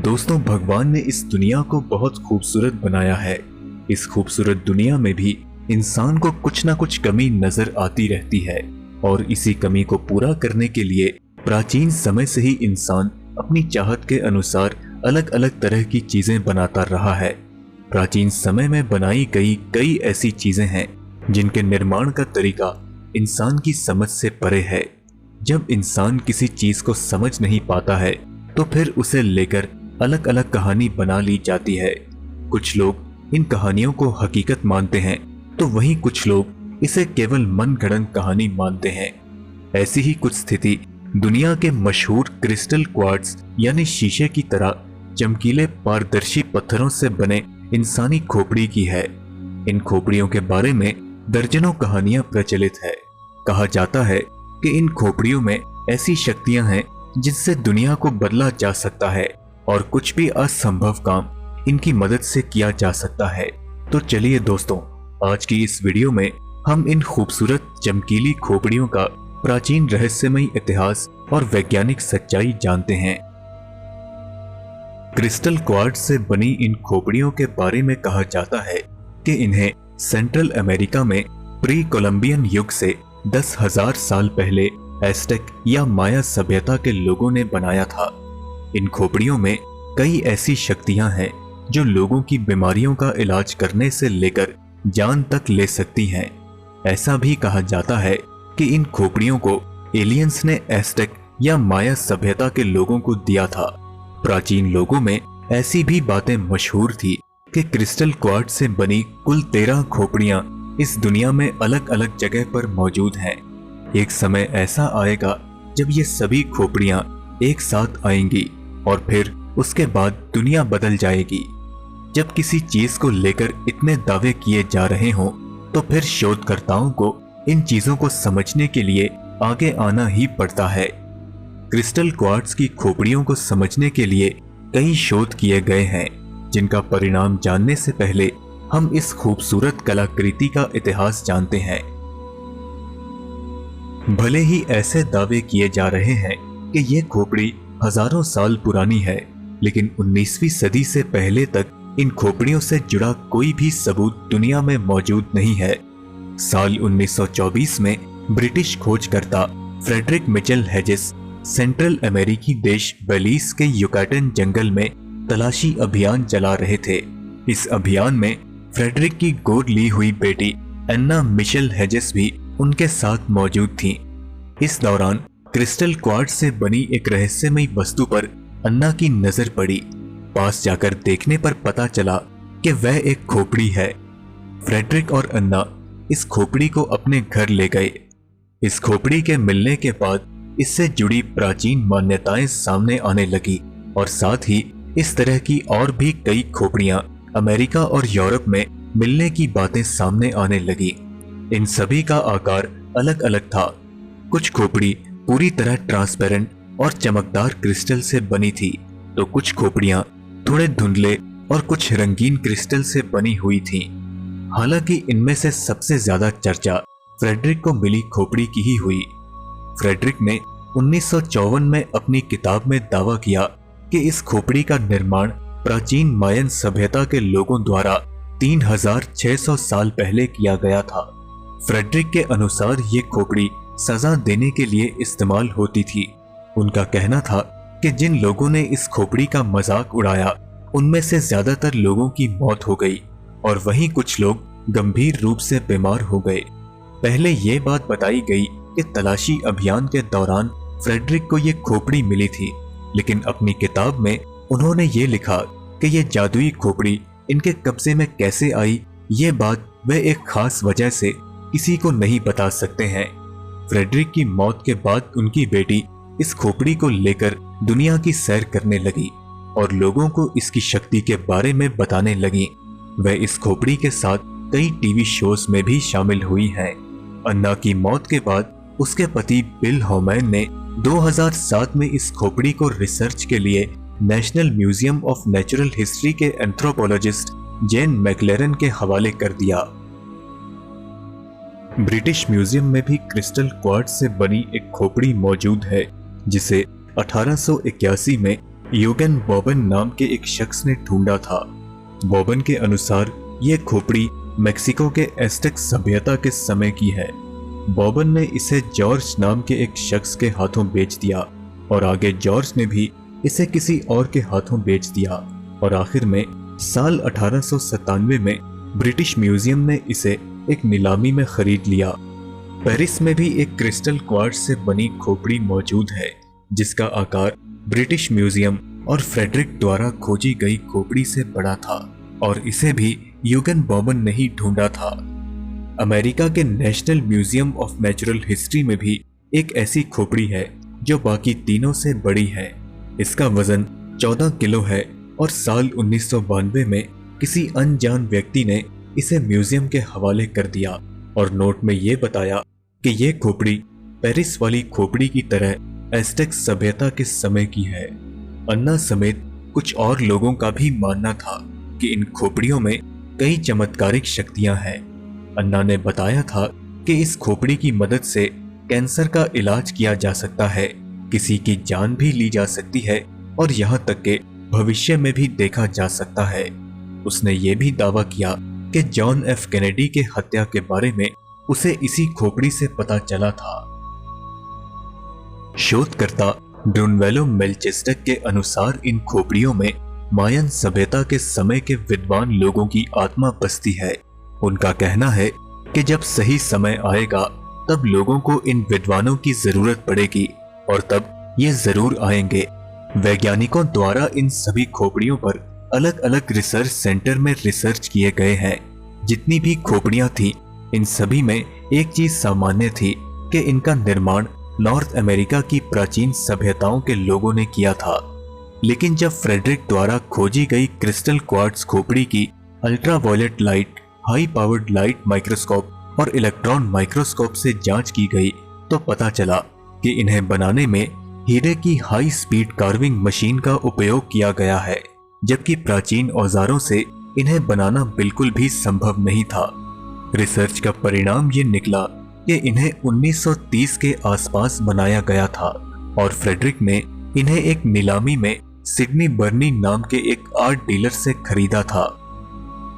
दोस्तों, भगवान ने इस दुनिया को बहुत खूबसूरत बनाया है। इस खूबसूरत दुनिया में भी इंसान को कुछ ना कुछ कमी नजर आती रहती है और इसी कमी को पूरा करने के लिए प्राचीन समय से ही इंसान अपनी चाहत के अनुसार अलग अलग तरह की चीजें बनाता रहा है। प्राचीन समय में बनाई गई कई ऐसी चीजें हैं जिनके निर्माण का तरीका इंसान की समझ से परे है। जब इंसान किसी चीज को समझ नहीं पाता है तो फिर उसे लेकर अलग अलग कहानी बना ली जाती है। कुछ लोग इन कहानियों को हकीकत मानते हैं तो वहीं कुछ लोग इसे केवल मनगढ़ंत कहानी मानते हैं। ऐसी ही कुछ स्थिति दुनिया के मशहूर क्रिस्टल क्वार्ट्ज यानी शीशे की तरह चमकीले पारदर्शी पत्थरों से बने इंसानी खोपड़ी की है। इन खोपड़ियों के बारे में दर्जनों कहानियां प्रचलित है। कहा जाता है कि इन खोपड़ियों में ऐसी शक्तियां हैं जिनसे दुनिया को बदला जा सकता है और कुछ भी असंभव काम इनकी मदद से किया जा सकता है। तो चलिए दोस्तों, आज की इस वीडियो में हम इन खूबसूरत चमकीली खोपड़ियों का प्राचीन रहस्यमयी इतिहास और वैज्ञानिक सच्चाई जानते हैं। क्रिस्टल क्वार्ट्ज से बनी इन खोपड़ियों के बारे में कहा जाता है कि इन्हें सेंट्रल अमेरिका में प्री कोलंबियन युग से 10,000 साल पहले एस्टेक या माया सभ्यता के लोगों ने बनाया था। इन खोपड़ियों में कई ऐसी शक्तियां हैं जो लोगों की बीमारियों का इलाज करने से लेकर जान तक ले सकती हैं। ऐसा भी कहा जाता है कि इन खोपड़ियों को एलियंस ने एस्टेक या माया सभ्यता के लोगों को दिया था। प्राचीन लोगों में ऐसी भी बातें मशहूर थी कि क्रिस्टल क्वार्ट्ज से बनी कुल 13 खोपड़ियां इस दुनिया में अलग अलग जगह पर मौजूद हैं। एक समय ऐसा आएगा जब ये सभी खोपड़ियां एक साथ आएंगी और फिर उसके बाद दुनिया बदल जाएगी। जब किसी चीज को लेकर इतने दावे किए जा रहे हों तो फिर शोधकर्ताओं को इन चीजों को समझने के लिए आगे आना ही पड़ता है। क्रिस्टल क्वार्ट्ज की खोपड़ियों को समझने के लिए कई शोध किए गए हैं, जिनका परिणाम जानने से पहले हम इस खूबसूरत कलाकृति का इतिहास जानते हैं। भले ही ऐसे दावे किए जा रहे हैं कि ये खोपड़ी हजारों साल पुरानी है, लेकिन 19वीं सदी से पहले तक इन खोपड़ियों से जुड़ा कोई भी सबूत दुनिया में मौजूद नहीं है। साल 1924 में ब्रिटिश खोजकर्ता फ्रेडरिक मिचेल हेजेस सेंट्रल अमेरिकी देश बेलीज के युकाटन जंगल में तलाशी अभियान चला रहे थे। इस अभियान में फ्रेडरिक की गोद ली हुई बेटी अन्ना मिशेल हेजेस भी उनके साथ मौजूद थी। इस दौरान क्रिस्टल क्वार्ट्ज से बनी एक रहस्यमयी वस्तु पर अन्ना की नजर पड़ी। पास जाकर देखने पर पता चला कि वह एक खोपड़ी है। फ्रेडरिक और अन्ना इस खोपड़ी को अपने घर ले गए। इस खोपड़ी के मिलने के बाद इससे जुड़ी प्राचीन मान्यताएं सामने आने लगी और साथ ही इस तरह की और भी कई खोपड़ियां अमेरिका और यूरोप में मिलने की बातें सामने आने लगी। इन सभी का आकार अलग अलग था। कुछ खोपड़ी पूरी तरह ट्रांसपेरेंट और चमकदार क्रिस्टल से बनी थी, तो कुछ खोपड़ियां थोड़े धुंधले और कुछ रंगीन क्रिस्टल से बनी हुई थीं। हालांकि इनमें से सबसे ज्यादा चर्चा फ्रेडरिक को मिली खोपड़ी की ही हुई। फ्रेडरिक ने 1954 में अपनी किताब में दावा किया कि इस खोपड़ी का निर्माण प्राचीन मायन सभ्यता के लोगों द्वारा 3600 साल पहले किया गया था। फ्रेडरिक के अनुसार ये खोपड़ी सजा देने के लिए इस्तेमाल होती थी। उनका कहना था कि जिन लोगों ने इस खोपड़ी का मजाक उड़ाया उनमें से ज्यादातर लोगों की मौत हो गई और वहीं कुछ लोग गंभीर रूप से बीमार हो गए। पहले ये बात बताई गई कि तलाशी अभियान के दौरान फ्रेडरिक को ये खोपड़ी मिली थी, लेकिन अपनी किताब में उन्होंने ये लिखा कि ये जादुई खोपड़ी इनके कब्जे में कैसे आई, ये बात वे एक खास वजह से किसी को नहीं बता सकते हैं। फ्रेडरिक की मौत के बाद उनकी बेटी इस खोपड़ी को लेकर दुनिया की सैर करने लगी और लोगों को इसकी शक्ति के बारे में बताने लगी। वह इस खोपड़ी के साथ कई टीवी शोज में भी शामिल हुई हैं। अन्ना की मौत के बाद उसके पति बिल होमैन ने 2007 में इस खोपड़ी को रिसर्च के लिए national museum of natural history के एंथ्रोपोलॉजिस्ट जेन मैकलेरन के हवाले कर दिया। ब्रिटिश म्यूजियम में भी क्रिस्टल क्वार्ट्ज से बनी एक खोपड़ी मौजूद है, जिसे 1881 में यूगेन बॉबन नाम के एक शख्स ने ढूंढा था। बॉबन के अनुसार ये खोपड़ी मेक्सिको के एस्टेक सभ्यता के समय की है। बॉबन ने इसे जॉर्ज नाम के एक शख्स के हाथों बेच दिया और आगे जॉर्ज ने भी इसे किसी और के हाथों बेच दिया और आखिर में साल 1897 में ब्रिटिश म्यूजियम ने इसे एक नीलामी में खरीद लिया। पेरिस में भी एक क्रिस्टल क्वार्ट्ज से बनी खोपड़ी मौजूद है जिसका आकार ब्रिटिश म्यूजियम और फ्रेडरिक द्वारा खोजी गई खोपड़ी से बड़ा था और इसे भी यूगेन बॉबन ने ही ढूंढा था। अमेरिका के national museum of natural history में भी एक ऐसी खोपड़ी है जो बाकी तीनों से बड़ी है। इसका वजन 14 किलो है और साल 1992 में किसी अनजान व्यक्ति ने इसे म्यूजियम के हवाले कर दिया और नोट में ये बताया कि यह खोपड़ी पेरिस वाली खोपड़ी की तरह एस्टेक सभ्यता के समय की है। अन्ना समेत कुछ और लोगों का भी मानना था कि इन खोपड़ियों में कई चमत्कारिक शक्तियां हैं। अन्ना ने बताया था कि इस खोपड़ी की मदद से कैंसर का इलाज किया जा सकता है, किसी की जान भी ली जा सकती है और यहाँ तक कि भविष्य में भी देखा जा सकता है। उसने ये भी दावा किया कि जॉन एफ कैनेडी के हत्या के बारे में उसे इसी खोपड़ी से पता चला था। शोधकर्ता ब्रुनवेलो मेल्चेस्टेक के अनुसार इन खोपड़ियों में मायन सभ्यता के समय के विद्वान लोगों की आत्मा बसती है। उनका कहना है कि जब सही समय आएगा तब लोगों को इन विद्वानों की जरूरत पड़ेगी और तब ये जरूर आएंगे। वैज्ञानिकों द्वारा इन सभी खोपड़ियों पर अलग अलग रिसर्च सेंटर में रिसर्च किए गए हैं। जितनी भी खोपड़ियां थी इन सभी में एक चीज सामान्य थी कि इनका निर्माण नॉर्थ अमेरिका की प्राचीन सभ्यताओं के लोगों ने किया था। लेकिन जब फ्रेडरिक द्वारा खोजी गई क्रिस्टल क्वार्ट्ज खोपड़ी की ultraviolet light, high powered light microscope और इलेक्ट्रॉन माइक्रोस्कोप से जांच की गई तो पता चला कि इन्हें बनाने में हीरे की हाई स्पीड कार्विंग मशीन का उपयोग किया गया है, जबकि प्राचीन औजारों से इन्हें बनाना बिल्कुल भी संभव नहीं था। रिसर्च का परिणाम ये निकला कि इन्हें 1930 के आसपास बनाया गया था और फ्रेडरिक ने इन्हें एक नीलामी में सिडनी बर्नी नाम के एक आर्ट डीलर से खरीदा था।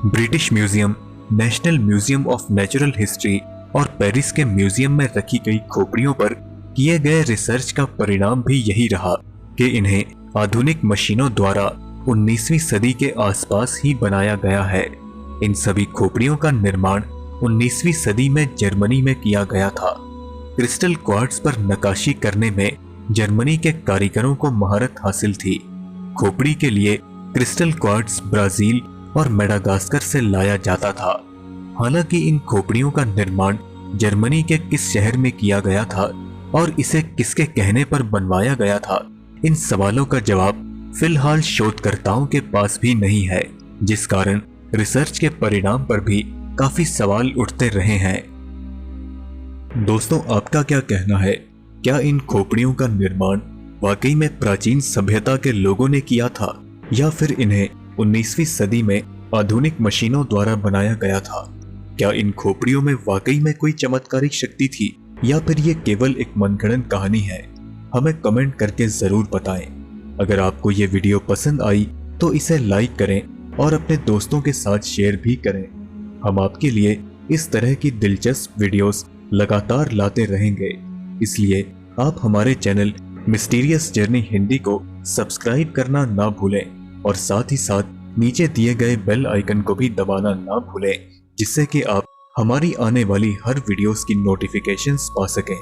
British museum, national museum of natural history और पेरिस के म्यूजियम में रखी गई खोपड़ियों पर किए गए रिसर्च का परिणाम भी यही रहा कि इन्हें आधुनिक मशीनों द्वारा 19वीं सदी के आसपास ही बनाया गया है। इन सभी खोपड़ियों का निर्माण 19वीं सदी में जर्मनी में किया गया था। क्रिस्टल क्वार्ट्ज पर नक्काशी करने में जर्मनी के कारीगरों को महारत हासिल थी। खोपड़ी के लिए क्रिस्टल क्वार्ट्ज ब्राजील और मेडागास्कर से लाया जाता था। हालांकि इन खोपड़ियों का निर्माण जर्मनी के किस शहर में किया गया था और इसे किसके कहने पर बनवाया गया था, इन सवालों का जवाब फिलहाल शोधकर्ताओं के पास भी नहीं है, जिस कारण रिसर्च के परिणाम पर भी काफी सवाल उठते रहे हैं। दोस्तों, आपका क्या कहना है? क्या इन खोपड़ियों का निर्माण वाकई में प्राचीन सभ्यता के लोगों ने किया था या फिर इन्हें 19वीं सदी में आधुनिक मशीनों द्वारा बनाया गया था? क्या इन खोपड़ियों में वाकई में कोई चमत्कारिक शक्ति थी या फिर ये केवल एक मनगढ़ंत कहानी है? हमें कमेंट करके जरूर बताएं। अगर आपको ये वीडियो पसंद आई तो इसे लाइक करें और अपने दोस्तों के साथ शेयर भी करें। हम आपके लिए इस तरह की दिलचस्प वीडियोस लगातार लाते रहेंगे, इसलिए आप हमारे चैनल मिस्टीरियस जर्नी हिंदी को सब्सक्राइब करना ना भूलें और साथ ही साथ नीचे दिए गए बेल आइकन को भी दबाना ना भूलें, जिससे कि आप हमारी आने वाली हर वीडियोस की नोटिफिकेशंस पा सकें।